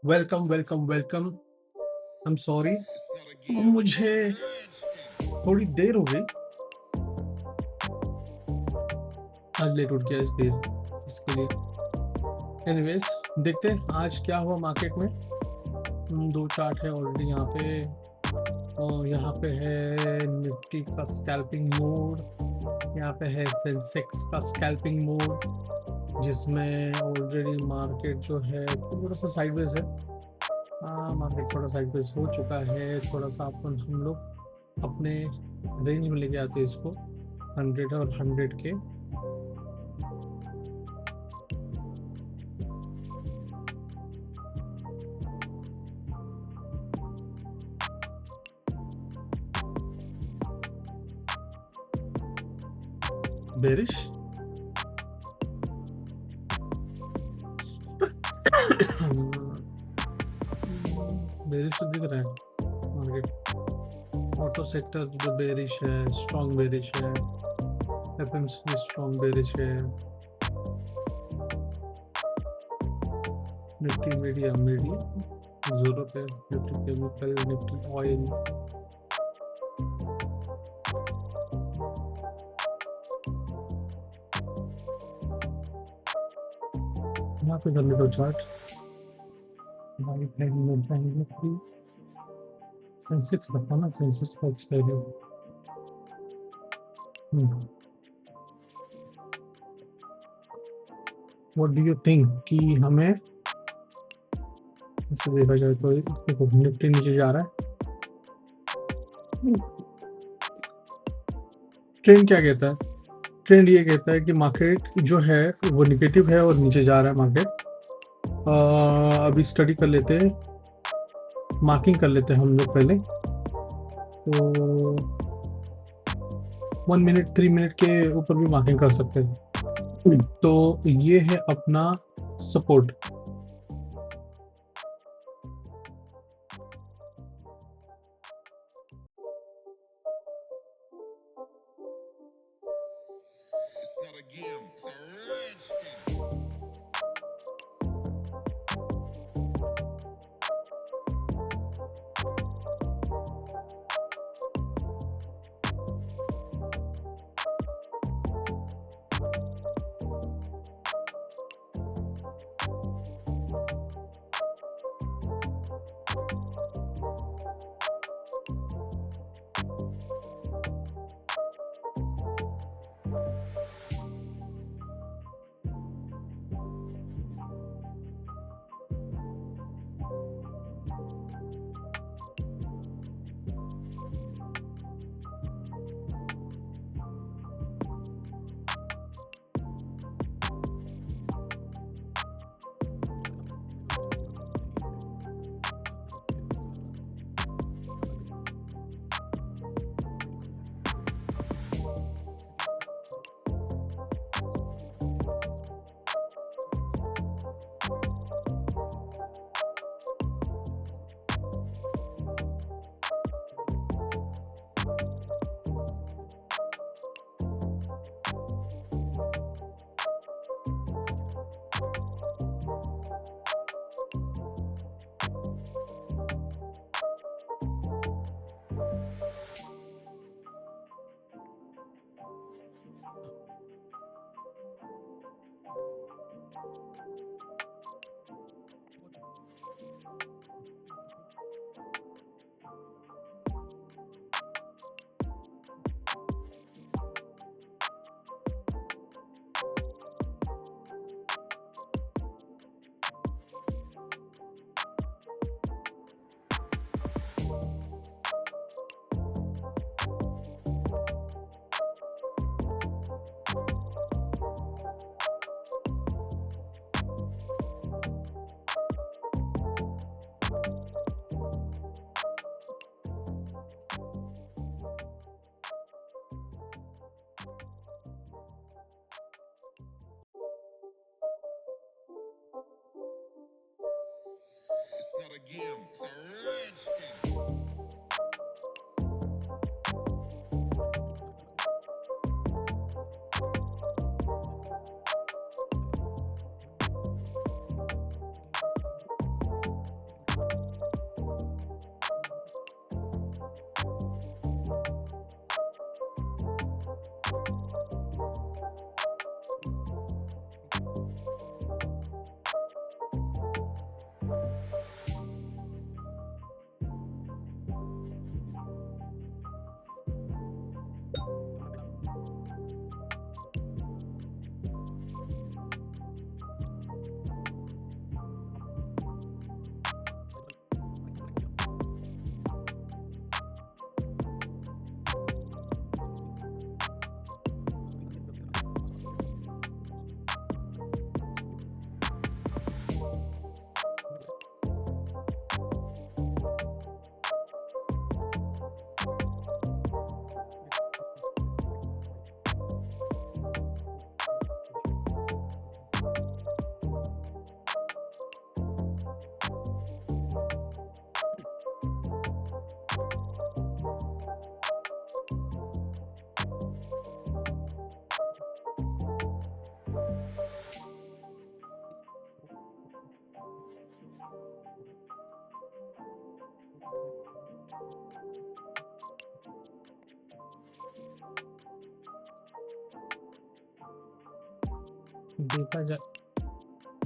Welcome, welcome, welcome. I am sorry, मुझे थोड़ी देर हो गई, आज लेट उठ गया इसके लिए। एनीवेज़, देखते हैं आज क्या हुआ मार्केट में। 2 चार्ट है ऑलरेडी यहाँ पे, और यहाँ पे है निफ्टी का स्कैल्पिंग मोड, यहाँ पे है सेंसेक्स का स्कैल्पिंग मोड, जिसमें ऑलरेडी मार्केट जो है थोड़ा-सा साइडवेज़ है। मार्केट थोड़ा साइडवेज़ हो चुका है, थोड़ा-सा अपन हम लोग अपने रेंज में लेके आते हैं इसको 100 और 100 के। बेरिश बेरिश तो दिख रहा है मार्केट। ऑटो सेक्टर जो बेरिश है, स्ट्रॉन्ग बेरिश है। एफएमसीजी स्ट्रॉन्ग बेरिश है। निफ्टी मीडियम जरूरत है। निफ्टी केमिकल, निफ्टी ऑयल, यहाँ पे कर लो चार्ट। निफ्टी सेंसेक्स बताना, सेंसेक्स का expiry. What do you think कि हमें इससे देखा जाए तो देखो निफ्टी नीचे जा रहा है। ट्रेंड क्या कहता है? ट्रेंड ये कहता है कि मार्केट जो है वो निगेटिव है और नीचे जा रहा है मार्केट। अभी स्टडी कर लेते हैं, मार्किंग कर लेते हैं हम लोग पहले। तो 1 मिनट 3 मिनट के ऊपर भी मार्किंग कर सकते हैं। तो ये है अपना सपोर्ट।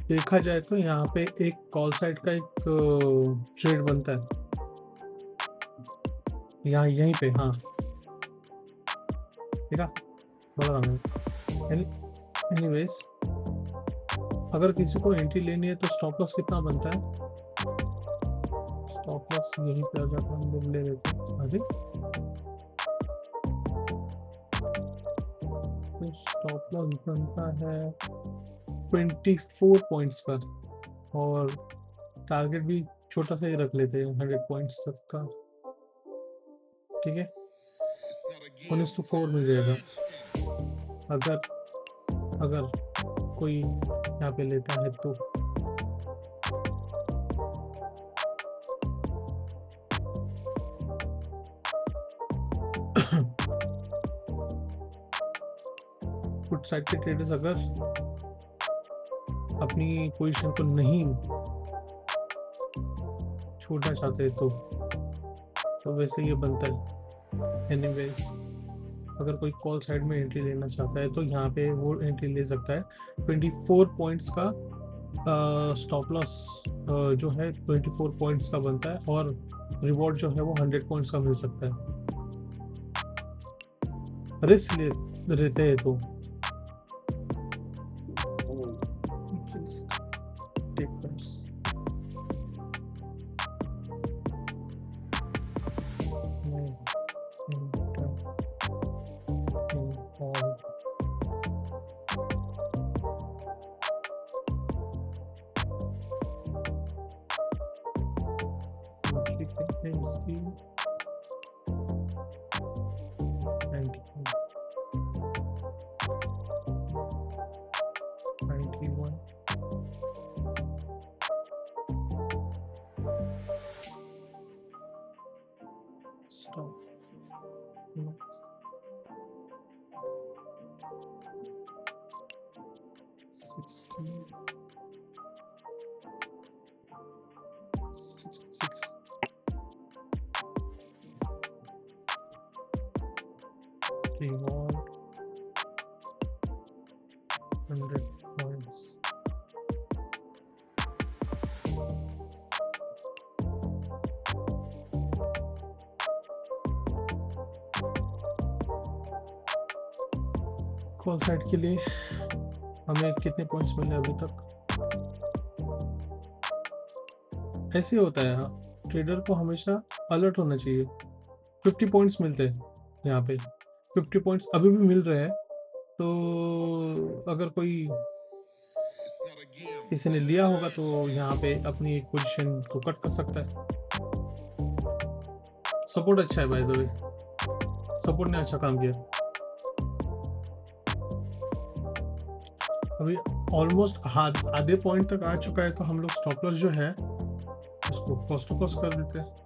देखा जाए तो यहाँ पे एक कॉल साइड का एक ट्रेड बनता है यहाँ यहीं पे। हाँ ठीक है, बोल रहा हूँ। एनीवेज, अगर किसी को एंट्री लेनी है तो स्टॉप लॉस कितना बनता है? स्टॉप लॉस यहीं पे आ जाता है, हम लोग ले लेते हैं आगे। तो स्टॉप लॉस बनता है 24 पॉइंट्स पर, और टारगेट भी छोटा सा ही रख लेते हैं 100 पॉइंट्स तक का। ठीक है, 1:4 मिल जाएगा अगर कोई यहाँ पे लेता है तो। पुट साइड के ट्रेडर्स अगर अपनी पोजीशन को नहीं छोड़ना चाहते तो वैसे ये बनता है। एनीवेज, अगर कोई कॉल साइड में एंट्री लेना चाहता है तो यहाँ पे वो एंट्री ले सकता है। 24 पॉइंट्स का स्टॉप लॉस जो है 24 पॉइंट्स का बनता है, और रिवॉर्ड जो है वो 100 पॉइंट्स का मिल सकता है। रिस्क रहते हैं तो stop. 60, 66. Reward 100 points. Call side के लिए हमें कितने पॉइंट्स मिले अभी तक? ऐसे होता है, हाँ, ट्रेडर को हमेशा अलर्ट होना चाहिए। 50 पॉइंट्स मिलते हैं यहाँ पे, 50 पॉइंट्स अभी भी मिल रहे हैं। तो अगर कोई किसी ने लिया होगा तो यहाँ पे अपनी एक पोजीशन को कट कर सकता है। सपोर्ट अच्छा है, बाय द वे सपोर्ट ने अच्छा काम किया। अभी ऑलमोस्ट आधे पॉइंट तक आ चुका है, तो हम लोग स्टॉप लॉस जो है उसको कॉस्ट टू कॉस्ट कर देते हैं।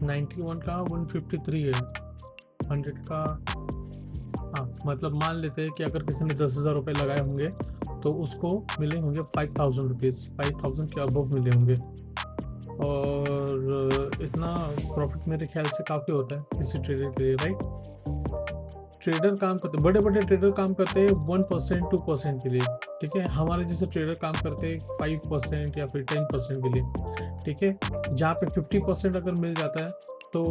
$91 का 153 है, 100 का। हाँ, मतलब मान लेते हैं कि अगर किसी ने 10,000 रुपये लगाए होंगे तो उसको मिले होंगे 5,000 रुपीज़, 5,000 के अबव मिले होंगे। और इतना प्रॉफिट मेरे ख्याल से काफ़ी होता है किसी ट्रेडर के लिए, राइट। ट्रेडर काम करते, बड़े बड़े ट्रेडर काम करते हैं 1% 2% के लिए, ठीक है। हमारे जैसे ट्रेडर काम करते हैं 5% या फिर 10% के लिए, ठीक है। जहाँ पे 50% अगर मिल जाता है तो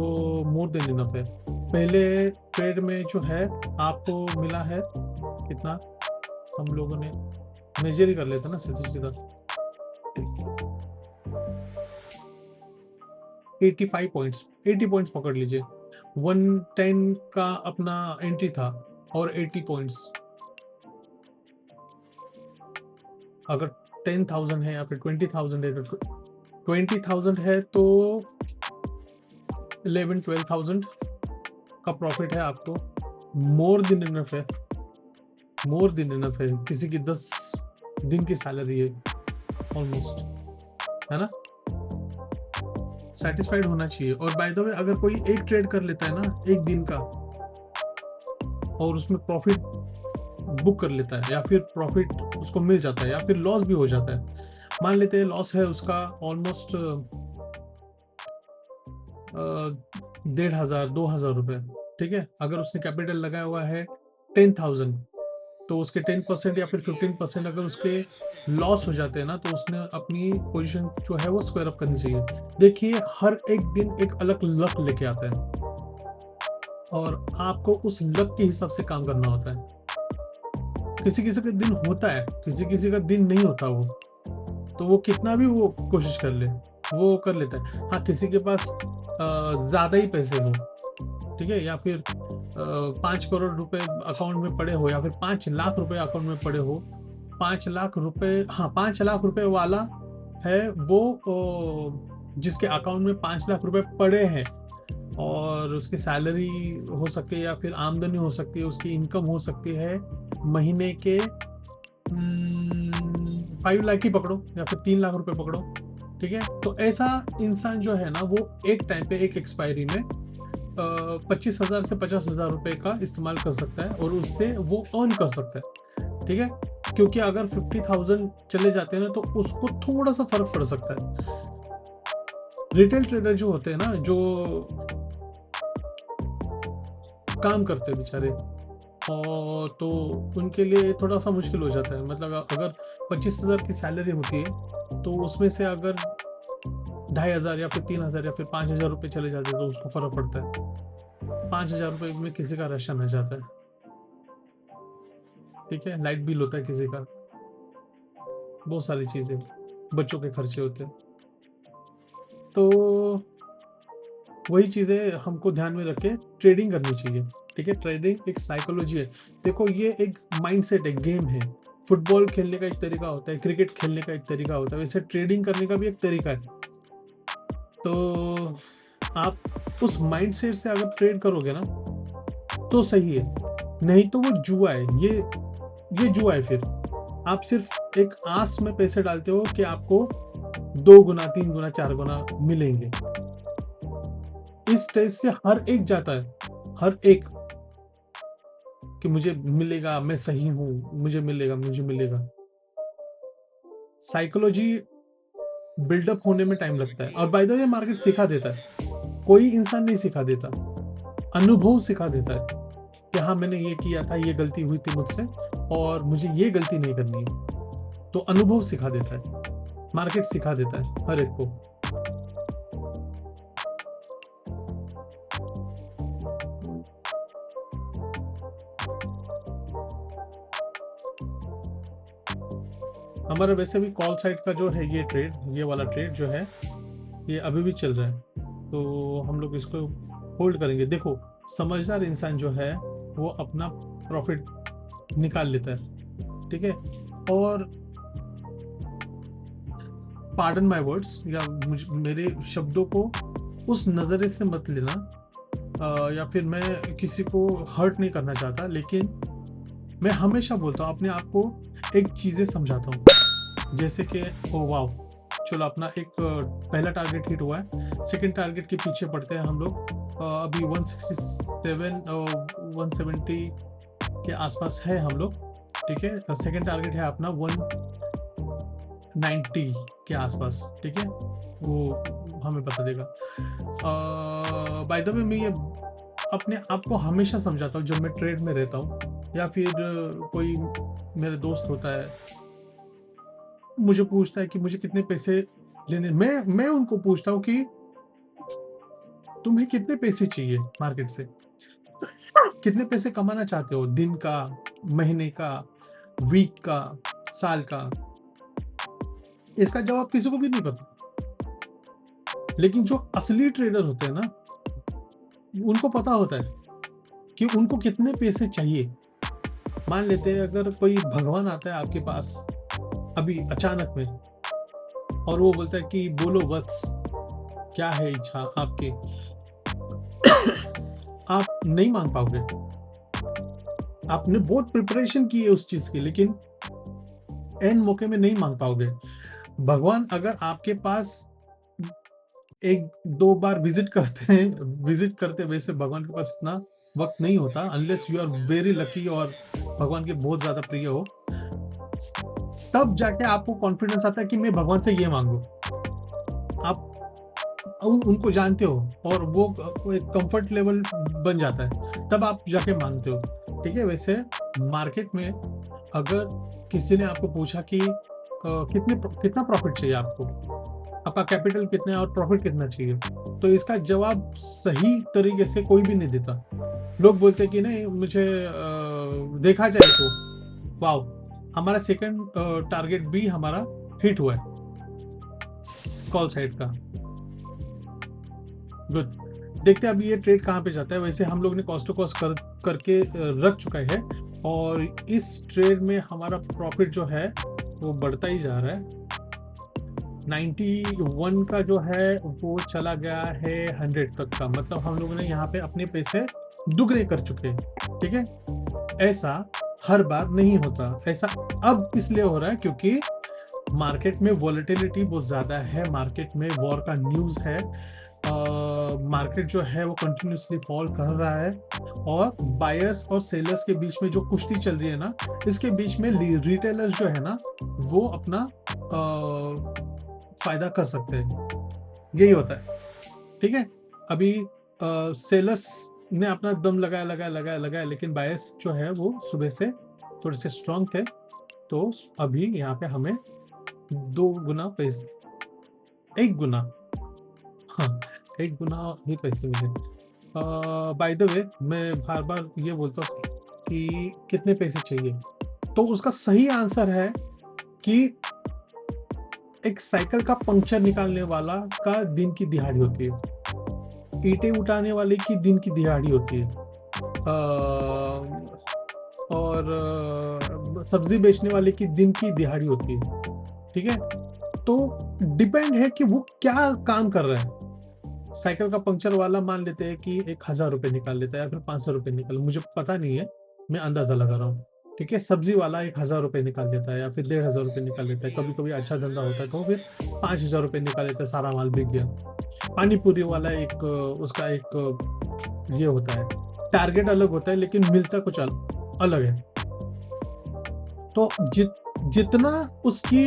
मोर देन इनफ है। पहले ट्रेड में जो है आपको मिला है कितना, हम लोगों ने मेजर ही कर लेते ना सीधा सीधा, 85 पॉइंट्स, 80 पॉइंट्स पकड़ लीजिए। 110 का अपना एंट्री था और 80 पॉइंट्स। अगर 10,000 है या फिर 20,000 है, 20,000 है तो 11-12,000 का प्रॉफिट है आपको। मोर देन इनफ है, मोर देन इनफ है। किसी की दिन की सैलरी है ऑलमोस्ट, है ना? सैटिस्फाइड होना चाहिए। और बाय द वे अगर कोई एक ट्रेड कर लेता है ना एक दिन का और उसमें प्रॉफिट बुक कर लेता है या फिर प्रॉफिट उसको मिल जाता है या फिर लॉस भी हो जाता है, मान लेते हैं लॉस है उसका ऑलमोस्ट 1,500 2,000 रुपये, ठीक है? अगर उसने कैपिटल लगाया हुआ है 10,000, तो उसके 10% या फिर 15% अगर उसके लॉस हो जाते हैं ना, तो उसने अपनी पोजीशन जो है वो स्क्वायर अप करनी चाहिए। देखिए हर एक दिन एक अलग लक लेके आता है और आपको उस लक के हिसाब से काम करना होता है। किसी किसी का दिन होता है, किसी किसी का दिन नहीं होता वो, तो वो कितना भी वो कोशिश कर ले वो कर लेता है। हाँ, किसी के पास ज़्यादा ही पैसे हो, ठीक है, या फिर 5 करोड़ रुपए अकाउंट में पड़े हो या फिर 5 लाख रुपए अकाउंट में पड़े हो, 5 लाख रुपए, हाँ 5 लाख रुपए वाला है वो जिसके अकाउंट में 5 लाख रुपए पड़े हैं और उसकी सैलरी हो सकती है या फिर आमदनी हो सकती है, उसकी इनकम हो सकती है महीने के 5 लाख ही पकड़ो या फिर 3 लाख रुपए पकड़ो, ठीक है? तो ऐसा इंसान जो है ना वो एक टाइम पे एक एक्सपायरी में 25,000 से 50,000 रुपए का इस्तेमाल कर सकता है और उससे वो अर्न कर सकता है, ठीक है? क्योंकि अगर 50,000 चले जाते हैं ना तो उसको थोड़ा सा फर्क पड़ सकता है। रिटेल ट्रेडर जो होते हैं ना, जो काम करते हैं बेचारे, और तो उनके लिए थोड़ा सा मुश्किल हो जाता है। मतलब अगर 25,000 की सैलरी होती है तो उसमें से अगर 2,500 या फिर 3,000 या फिर 5,000 रुपये चले जाते हैं तो उसको फर्क पड़ता है। 5,000 रुपये में किसी का राशन आ जाता है, ठीक है? लाइट बिल होता है किसी का, बहुत सारी चीज़ें, बच्चों के खर्चे होते हैं। तो वही चीज़ें हमको ध्यान में रख के ट्रेडिंग करनी चाहिए, ठीक है? ट्रेडिंग एक साइकोलॉजी है। देखो ये एक माइंडसेट है, गेम है। फुटबॉल खेलने का एक तरीका होता है, क्रिकेट खेलने का एक तरीका होता है, वैसे ट्रेडिंग करने का भी एक तरीका है। तो आप उस माइंडसेट से अगर ट्रेड करोगे ना तो सही है, नहीं तो वो जुआ है। ये जुआ है। फिर आप सिर्फ एक आस में पैसे डालते हो कि आपको 2 गुना 3 गुना 4 गुना मिलेंगे। इस स्टेज से हर एक जाता है, हर एक, कि मुझे मिलेगा, मैं सही हूं, मुझे मिलेगा। साइकोलॉजी बिल्डअप होने में टाइम लगता है और बाय द वे मार्केट सिखा देता है, कोई इंसान नहीं सिखा देता, अनुभव सिखा देता है कि हाँ मैंने ये किया था, ये गलती हुई थी मुझसे और मुझे ये गलती नहीं करनी है। तो अनुभव सिखा देता है, मार्केट सिखा देता है हर एक को। हमारा वैसे भी कॉल साइड का जो है ये वाला ट्रेड जो है ये अभी भी चल रहा है, तो हम लोग इसको होल्ड करेंगे। देखो समझदार इंसान जो है वो अपना प्रॉफिट निकाल लेता है, ठीक है? और पार्डन माय वर्ड्स, या मेरे शब्दों को उस नज़रिए से मत लेना, या फिर मैं किसी को हर्ट नहीं करना चाहता, लेकिन मैं हमेशा बोलता हूँ अपने आप को एक चीज़ें समझाता हूँ, जैसे कि ओ वाओ, चलो अपना एक पहला टारगेट हिट हुआ है, सेकंड टारगेट के पीछे पड़ते हैं हम लोग। अभी 167 170 के आसपास है हम लोग, ठीक है? सेकंड टारगेट है अपना 190 के आसपास, ठीक है? वो हमें बता देगा। बाय द वे मैं ये अपने आप को हमेशा समझाता हूँ जब मैं ट्रेड में रहता हूँ या फिर कोई मेरे दोस्त होता है मुझे पूछता है कि मुझे कितने पैसे लेने, मैं उनको पूछता हूँ कि तुम्हें कितने पैसे चाहिए मार्केट से, कितने पैसे कमाना चाहते हो, दिन का, महीने का, वीक का, साल का? इसका जवाब किसी को भी नहीं पता। लेकिन जो असली ट्रेडर होते हैं ना उनको पता होता है कि उनको कितने पैसे चाहिए। मान लेते हैं अगर कोई भगवान आता है आपके पास अभी अचानक में और वो बोलता है कि बोलो वत्स, क्या है इच्छा आपकी? आप नहीं मांग पाओगे। आपने बहुत प्रिपरेशन की है उस चीज की, लेकिन एन मौके में नहीं मांग पाओगे। भगवान अगर आपके पास 1-2 बार विजिट करते वैसे भगवान के पास इतना वक्त नहीं होता, unless you are very lucky और भगवान के बहुत ज्यादा प्रिय हो, तब जाके आपको कॉन्फिडेंस आता है कि मैं भगवान से ये मांगू। आप उनको जानते हो और वो एक कंफर्ट लेवल बन जाता है, तब आप जाके मांगते हो। ठीक है, वैसे मार्केट में अगर किसी ने आपको पूछा कि कितना प्रॉफिट चाहिए आपको, आपका कैपिटल कितना है और प्रॉफिट कितना चाहिए, तो इसका जवाब सही तरीके से कोई भी नहीं देता। लोग बोलते हैं कि नहीं, मुझे देखा जाए तो। वाओ, हमारा सेकंड टारगेट भी हमारा हिट हुआ है कॉल साइड का। गुड, देखते हैं अभी ये ट्रेड कहाँ पे जाता है। वैसे हम लोग ने कॉस्ट टू कॉस्ट करके रख चुका है और इस ट्रेड में हमारा प्रॉफिट जो है वो बढ़ता ही जा रहा है। 91 का जो है वो चला गया है 100 तक का, मतलब हम लोगों ने यहाँ पे अपने पैसे दुगने कर चुके हैं। ठीक है, ऐसा हर बार नहीं होता, ऐसा अब इसलिए हो रहा है क्योंकि मार्केट में वॉलेटिलिटी बहुत ज्यादा है, मार्केट में वॉर का न्यूज है, मार्केट जो है वो कंटिन्यूसली फॉल कर रहा है और बायर्स और सेलर्स के बीच में जो कुश्ती चल रही है ना, इसके बीच में रिटेलर्स जो है ना वो अपना फायदा कर सकते हैं, यही होता है। ठीक है, अभी सेलर्स ने अपना दम लगाया, लेकिन बायर्स जो है वो सुबह से थोड़े से स्ट्रांग थे, तो अभी यहाँ पे हमें 2 गुना पैसे, 1 गुना, हाँ 1 गुना ही पैसे मिले। बाय द वे, मैं बार बार ये बोलता हूँ कि कितने पैसे चाहिए, तो उसका सही आंसर है कि एक साइकिल का पंक्चर निकालने वाला का दिन की दिहाड़ी होती है, ईंटें उठाने वाले की दिन की दिहाड़ी होती है, और सब्जी बेचने वाले की दिन की दिहाड़ी होती है। ठीक है, तो डिपेंड है कि वो क्या काम कर रहा है। साइकिल का पंक्चर वाला मान लेते हैं कि 1000 रुपए निकाल लेता है या फिर 500 रुपए निकाल, मुझे पता नहीं है, मैं अंदाजा लगा रहा हूँ। ठीक है, सब्जी वाला 1000 रुपए निकाल लेता है या फिर 1500 रुपए निकाल लेता है, कभी कभी अच्छा धंधा होता है तो फिर 5000 रुपए निकाल लेता है, सारा माल बिक गया। पानी पूरी वाला एक उसका एक ये होता है, टारगेट अलग होता है लेकिन मिलता कुछ अलग है। तो जितना उसकी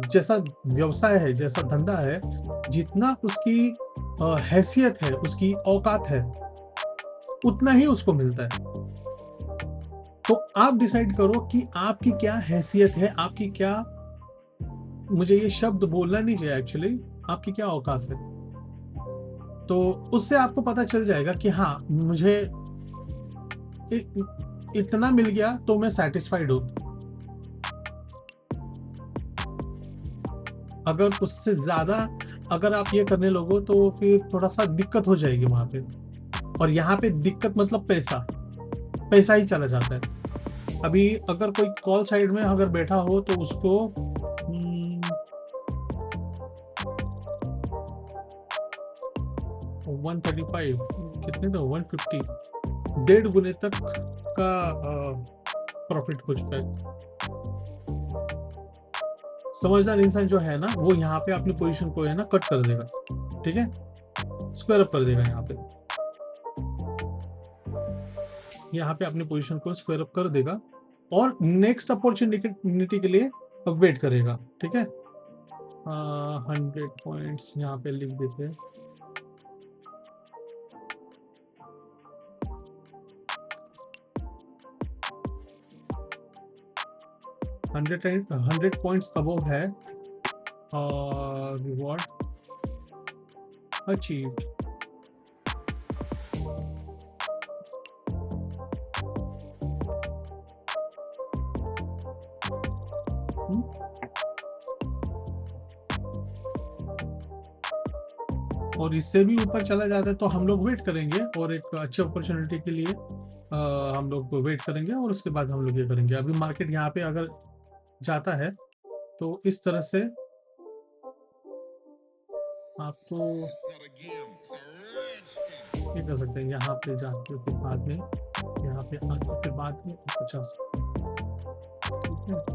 जैसा व्यवसाय है, जैसा धंधा है, जितना उसकी हैसियत है, उसकी औकात है, उतना ही उसको मिलता है। तो आप डिसाइड करो कि आपकी क्या हैसियत है, आपकी क्या, मुझे ये शब्द बोलना नहीं चाहिए एक्चुअली, आपकी क्या औकात है। तो उससे आपको पता चल जाएगा कि हाँ, मुझे इतना मिल गया तो मैं सेटिस्फाइड हूँ। अगर उससे ज्यादा अगर आप ये करने लगो तो फिर थोड़ा सा दिक्कत हो जाएगी वहां पे, और यहाँ पे दिक्कत मतलब पैसा ही चला जाता है। अभी अगर कोई कॉल साइड में अगर बैठा हो तो उसको 135 कितने तो 150 1.5 गुने तक का प्रॉफिट हो चुका है। समझदार इंसान जो है ना वो यहाँ पे अपनी पोजीशन को है ना कट कर देगा। ठीक है, स्क्वायर अप कर देगा, यहाँ पे अपनी पोजीशन को स्क्वायर अप कर देगा और नेक्स्ट अपॉर्चुनिटी के लिए वेट करेगा। ठीक है, 100 पॉइंट्स यहाँ पे लिख देते हैं। हंड्रेड पॉइंट्स अबव है और रिवॉर्ड अचीव्ड। और इससे भी ऊपर चला जाता है तो हम लोग वेट करेंगे और एक अच्छी अपॉर्चुनिटी के लिए हम लोग वेट करेंगे और उसके बाद हम लोग ये करेंगे। अभी मार्केट यहाँ पे अगर जाता है तो इस तरह से आपको ये कर सकते हैं, यहाँ पे जाके फिर बाद में यहाँ पे आके फिर बाद में 50 ठीक है।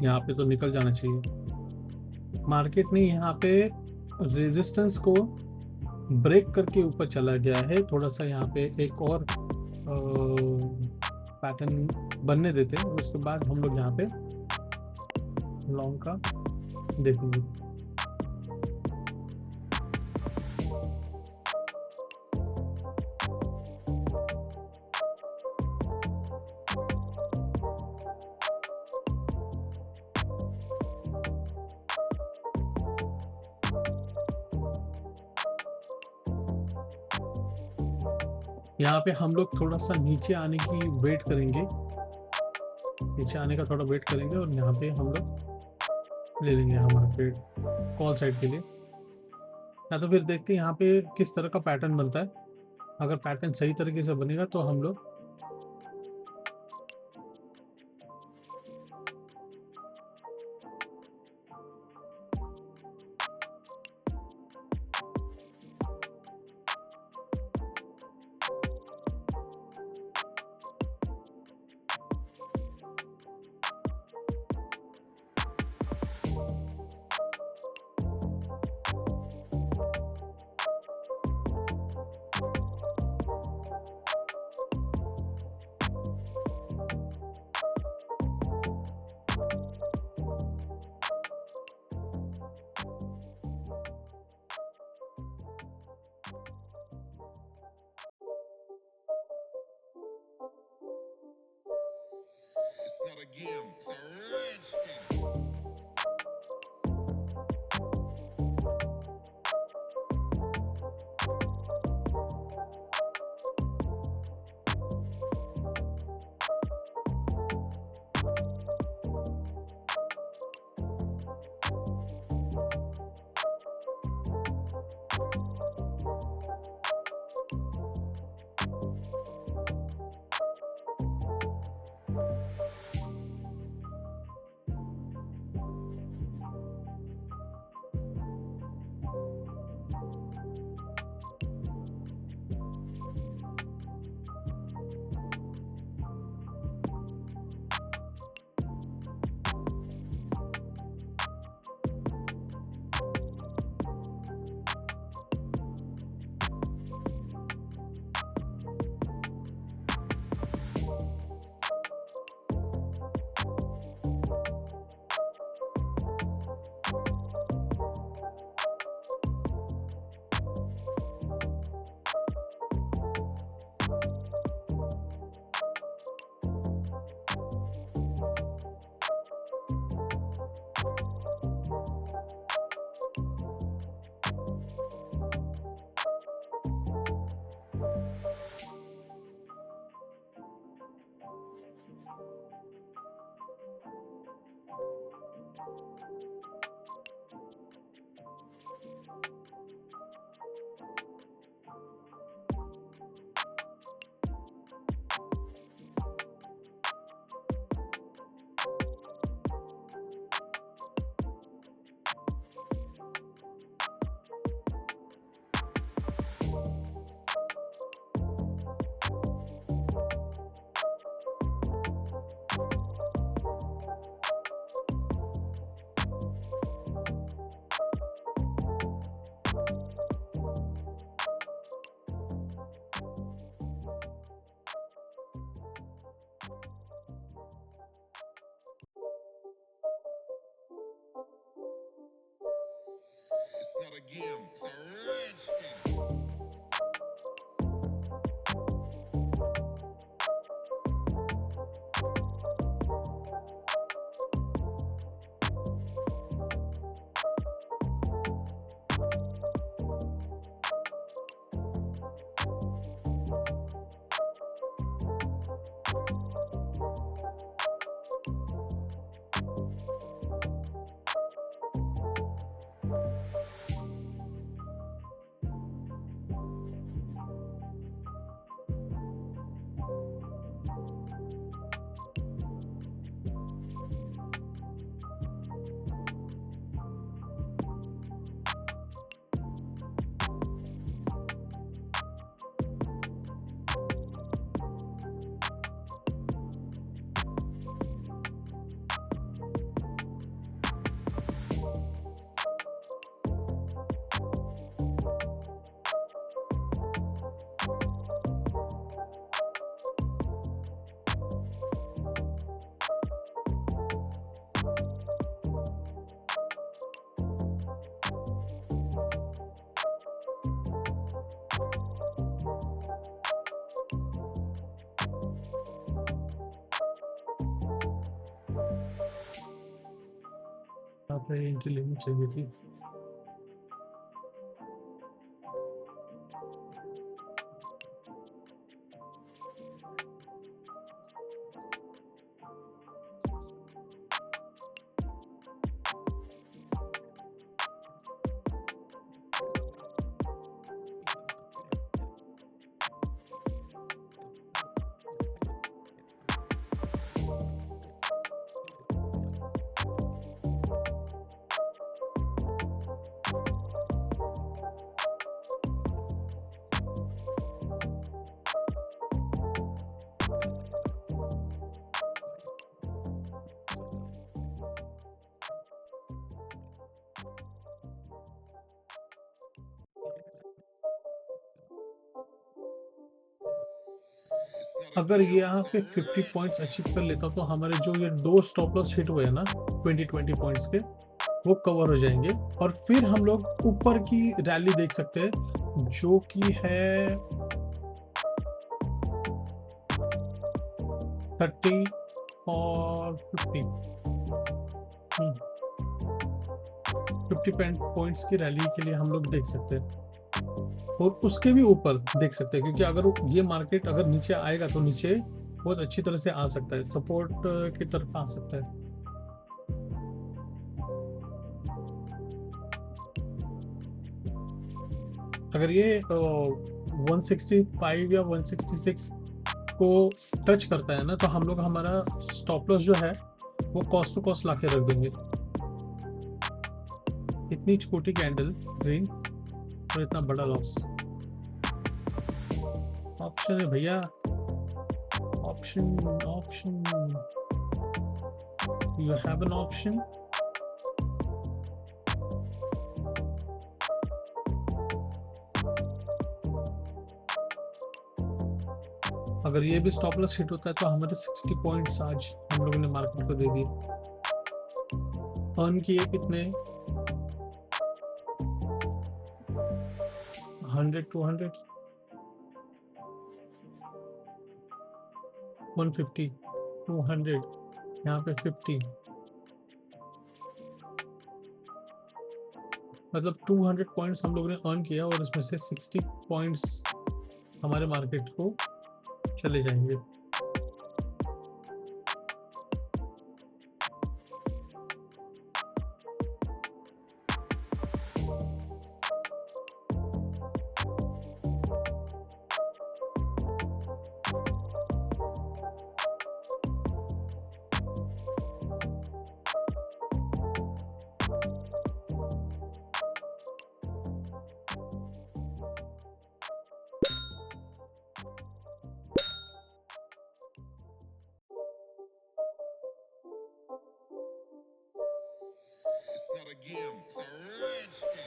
यहाँ पे तो निकल जाना चाहिए। मार्केट ने यहाँ पे रेजिस्टेंस को ब्रेक करके ऊपर चला गया है। थोड़ा सा यहाँ पे एक और पैटर्न बनने देते हैं, उसके बाद हम लोग यहाँ पे लॉन्ग का देखेंगे। यहाँ पे हम लोग थोड़ा सा नीचे आने की वेट करेंगे, नीचे आने का थोड़ा वेट करेंगे और यहाँ पे हम लोग ले लेंगे हमारा ट्रेड कॉल साइड के लिए। या तो फिर देखते हैं यहाँ पे किस तरह का पैटर्न बनता है। अगर पैटर्न सही तरीके से बनेगा तो हम लोग It's not a game, it's a rich thing. It's not a game, it's a rich thing. Entry लेनी चाहिए थी। It's not a अगर ये game, यहाँ it's पे a 50 rich points thing. Achieve कर लेता तो हमारे जो ये 2 स्टॉप लॉस हिट हुए हैं ना 20 पॉइंट्स के, वो कवर हो जाएंगे और फिर हम लोग ऊपर की रैली देख सकते हैं जो कि है 30 और 50 50 पॉइंट्स की रैली के लिए हम लोग देख सकते हैं और उसके भी ऊपर देख सकते हैं, क्योंकि अगर ये मार्केट अगर नीचे आएगा तो नीचे बहुत अच्छी तरह से आ सकता है, सपोर्ट की तरफ आ सकता है। अगर ये 165 या 166 को टच करता है ना, तो हम लोग हमारा स्टॉप लॉस जो है वो कॉस्ट टू कॉस्ट लाके रख देंगे। इतनी छोटी कैंडल ग्रीन और इतना बड़ा लॉस। ऑप्शन है भैया, option option, you have an option. अगर ये भी स्टॉप लॉस हिट होता है तो हमारे 60 पॉइंट्स आज हम लोगों ने मार्केट को दे दिए। अर्न किए कितने? 100 200 150 200, यहाँ पे 50, मतलब 200 पॉइंट्स हम लोगों ने अर्न किया और इसमें से 60 पॉइंट्स हमारे मार्केट को चले जाएंगे। It's not a game, it's a rich thing.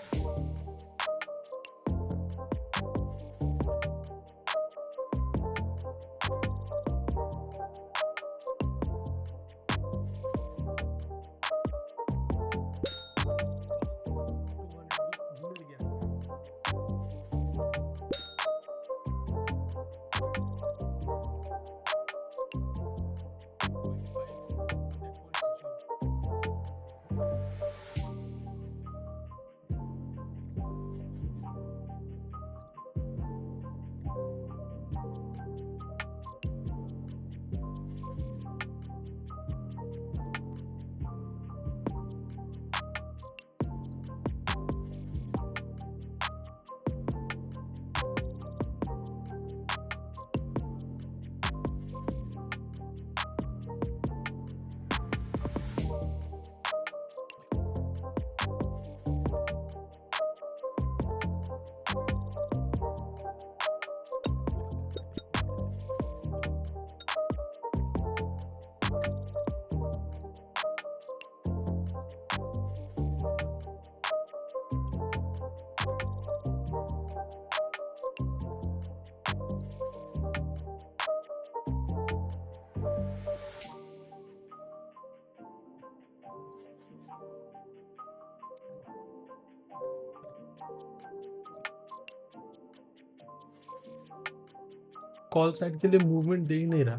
Call side के लिए मूवमेंट दे ही नहीं रहा।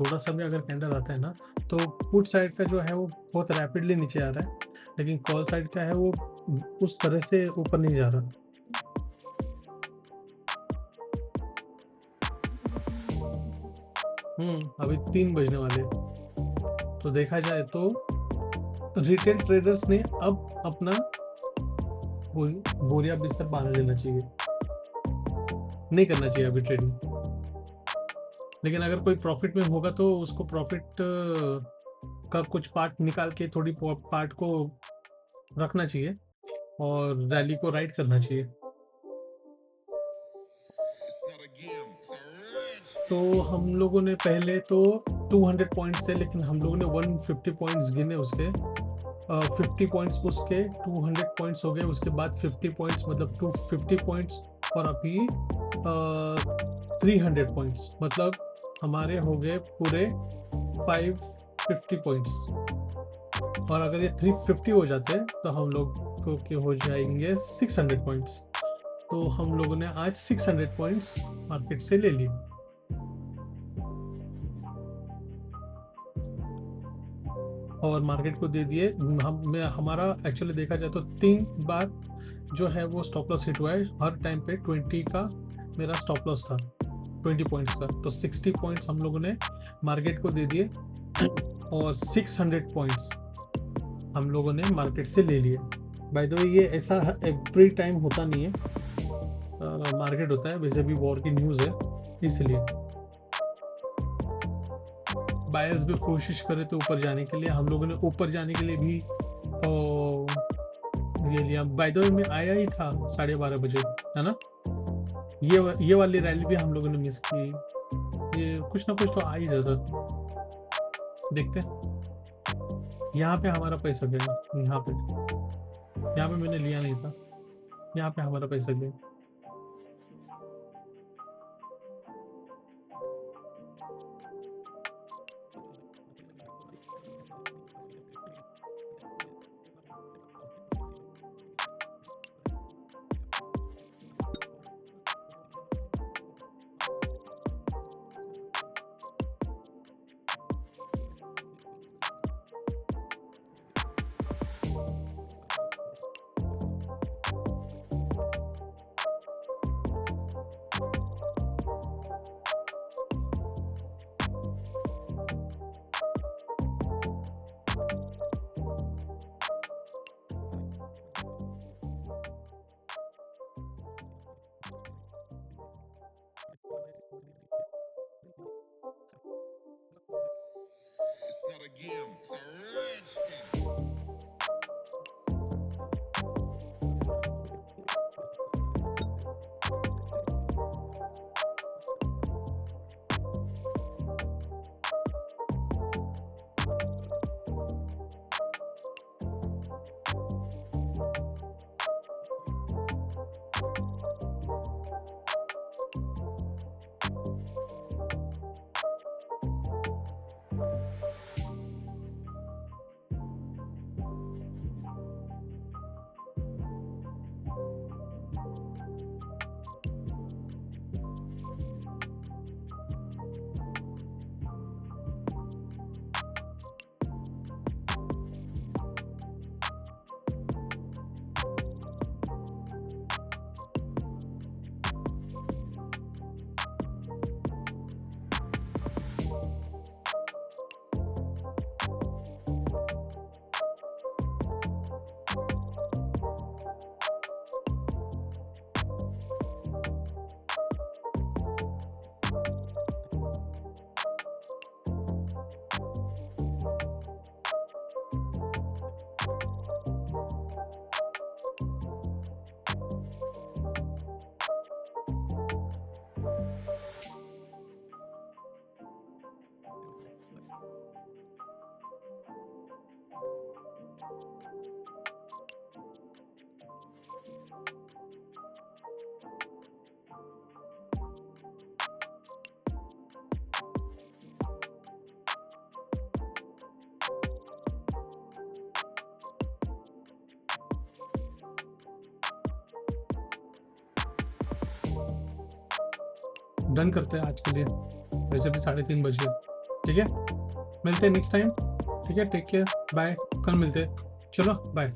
थोड़ा सा भी अगर कैंडल आता है ना, तो पुट साइड का जो है वो बहुत रैपिडली नीचे आ रहा है, लेकिन कॉल साइड का है वो उस तरह से ऊपर नहीं जा रहा। अभी 3 बजने वाले हैं। तो देखा जाए तो रिटेल ट्रेडर्स ने अब अपना बोरिया बिस्तर बांध लेना चाहिए, नहीं करना चाहिए अभी ट्रेडिंग। लेकिन अगर कोई प्रॉफिट में होगा तो उसको प्रॉफिट का कुछ पार्ट निकाल के थोड़ी पार्ट को रखना चाहिए और रैली को राइड करना चाहिए। It's not a game, it's a rich तो thing. हम लोगों ने पहले तो 200 पॉइंट्स थे, लेकिन हम लोगों ने 150 पॉइंट्स गिने उसके। 50 पॉइंट्स उसके 200 पॉइंट्स हो गए, उसके बाद 50 पॉइंट्स मतलब 250 पॉइंट्स, और अभी 300 पॉइंट्स, मतलब हमारे हो गए पूरे 550 पॉइंट्स। और अगर ये 350 हो जाते तो हम लोग को के हो जाएंगे 600 पॉइंट्स। तो हम लोगों ने आज 600 पॉइंट्स मार्केट से ले लिए। और मार्केट को दे दिए। हमारा एक्चुअली देखा जाए तो 3 बार जो है वो स्टॉप लॉस हिट हुआ है। हर टाइम पे 20 का मेरा स्टॉप लॉस था, 20 पॉइंट्स का। तो 60 पॉइंट्स हम लोगों ने मार्केट को दे दिए और 600 पॉइंट्स हम लोगों ने मार्केट से ले लिए। बाय द वे ये ऐसा एवरी टाइम होता नहीं है, मार्केट होता है, वैसे भी वॉर की न्यूज़ है, इसलिए बायर्स भी कोशिश करे तो ऊपर जाने के लिए। हम लोगों ने ऊपर जाने के लिए भी ये लिया। बाय द वे में आया ही था 12:30 बजे, है ना। ये वाली रैली भी हम लोगों ने मिस की। ये कुछ ना कुछ तो आ ही जाता। देखते हैं। यहाँ पे हमारा पैसा गया, यहाँ पे मैंने लिया नहीं था, यहाँ पे हमारा पैसा गया। It's not a game, it's a rich thing. Done करते हैं आज के लिए, वैसे भी 3:30 बज गए। ठीक है, मिलते हैं नेक्स्ट टाइम। ठीक है, टेक केयर, बाय, कल मिलते हैं, चलो बाय।